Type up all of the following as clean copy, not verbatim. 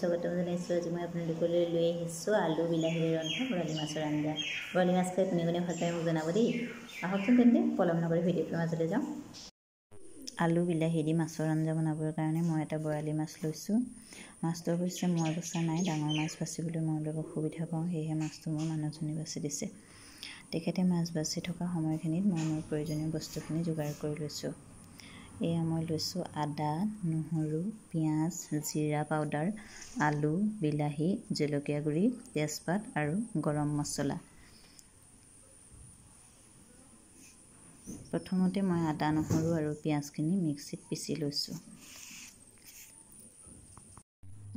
স্বাগতম জনাইছোঁ। আজি মই আপোনালোকলৈ লৈ আহিছোঁ আলু বিলাহীৰে ৰন্ধা বৰালি মাছৰ আঞ্জা। বৰালি মাছ খাই কোনে কোনে ভাল পায় মোক জনাব দেই। আহকচোন তেন্তে পলম নকৰি ভিডিঅ'টোৰ মাজলৈ যাওঁ। আলু বিলাহী দি মাছৰ আঞ্জা বনাবৰ কাৰণে মই এটা বৰালি মাছ লৈছোঁ। মাছটো অৱশ্যে মই বচা নাই, ডাঙৰ মাছ বাচিবলৈ মই অলপ অসুবিধা পাওঁ, সেয়েহে মাছটো মোৰ মানুহজনে বাছি দিছে। তেখেতে মাছ বাছি থকা সময়খিনিত মই মোৰ প্ৰয়োজনীয় বস্তুখিনি যোগাৰ কৰি লৈছোঁ। এয়া মই লৈছোঁ আদা, নহৰু, পিঁয়াজ, জিৰা পাউডাৰ, আলু, বিলাহী, জলকীয়া গুড়ি, তেজপাত আৰু গৰম মছলা। প্ৰথমতে মই আদা, নহৰু আৰু পিঁয়াজখিনি মিক্সিত পিচি লৈছোঁ।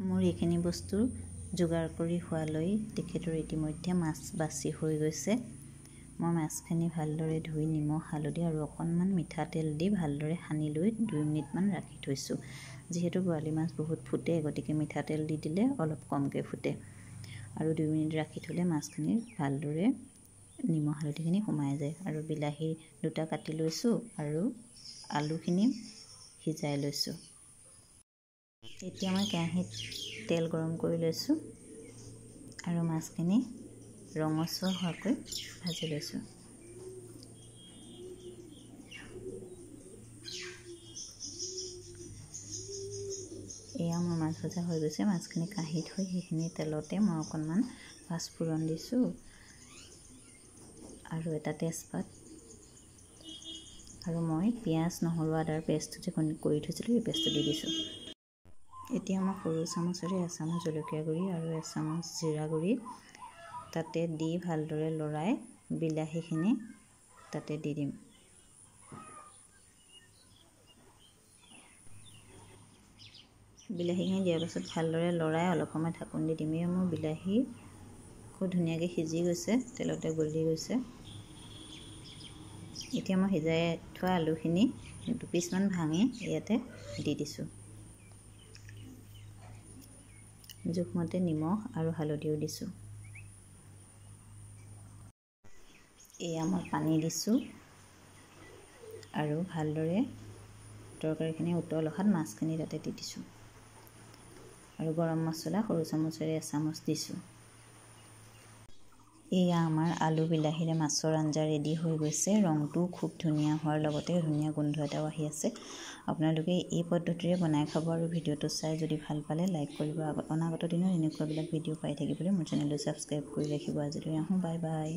মোৰ এইখিনি বস্তু যোগাৰ কৰি হোৱালৈ তেখেতৰ ইতিমধ্যে মাছ বাছি হৈ গৈছে। মই মাছখিনি ভালদৰে ধুই নিমখ, হালধি আৰু অকণমান মিঠাতেল দি ভালদৰে সানি লৈ 2 মিনিটমান ৰাখি থৈছোঁ। যিহেতু বৰালি মাছ বহুত ফুটে, গতিকে মিঠাতেল দি দিলে অলপ কমকৈ ফুটে আৰু 2 মিনিট ৰাখি থ'লে মাছখিনি ভালদৰে নিমখ হালধিখিনি সোমাই যায়। আৰু বিলাহী 2টা কাটি লৈছোঁ আৰু আলুখিনি সিজাই লৈছোঁ। এতিয়া মই কেৰাহীত তেল গৰম কৰি লৈছোঁ আৰু মাছখিনি ৰঙচুৱা হোৱাকৈ ভাজি লৈছোঁ। এয়া মোৰ মাছ ভজা হৈ গৈছে। মাছখিনি কাঢ়ি থৈ সেইখিনি তেলতে মই অকণমান পাঁচফোৰণ দিছোঁ আৰু এটা তেজপাত আৰু মই পিঁয়াজ, নহৰু, আদাৰ পেষ্টটো যে কৰি থৈছিলোঁ এই পেষ্টটো দি দিছোঁ। এতিয়া মই সৰু চামুচেৰে এচামুচ জলকীয়া গুড়ি আৰু এচামুচ জিৰা গুড়ি তাতে দি ভালদৰে লৰাই বিলাহীখিনি তাতে দি দিম। বিলাহীখিনি দিয়াৰ পাছত ভালদৰে লৰাই অলপ সময় ঢাকোন দি দিম। এয়া মোৰ বিলাহী খুব ধুনীয়াকৈ সিজি গৈছে, তেলতে গলি গৈছে। এতিয়া মই সিজাই থোৱা আলুখিনি 2 পিচমান ভাঙি ইয়াতে দি দিছোঁ। জোখমতে নিমখ আৰু হালধিও দিছোঁ। এয়া মই পানী দিছোঁ আৰু ভালদৰে তৰকাৰীখিনি উতল অহাত মাছখিনি তাতে দি দিছোঁ আৰু গৰম মছলা সৰু চামুচেৰে এচামুচ দিছোঁ। এয়া আমাৰ আলু বিলাহীৰে মাছৰ আঞ্জা ৰেডি হৈ গৈছে। ৰংটোও খুব ধুনীয়া হোৱাৰ লগতে ধুনীয়া গোন্ধ এটাও আহি আছে। আপোনালোকে এই পদ্ধতিৰে বনাই খাব আৰু ভিডিঅ'টো চাই যদি ভাল পালে লাইক কৰিব। অনাগত দিনত এনেকুৱাবিলাক ভিডিঅ' পাই থাকিবলৈ মোৰ চেনেলটো ছাবস্ক্ৰাইব কৰি ৰাখিব। আজিলৈ আহোঁ, বাই বাই।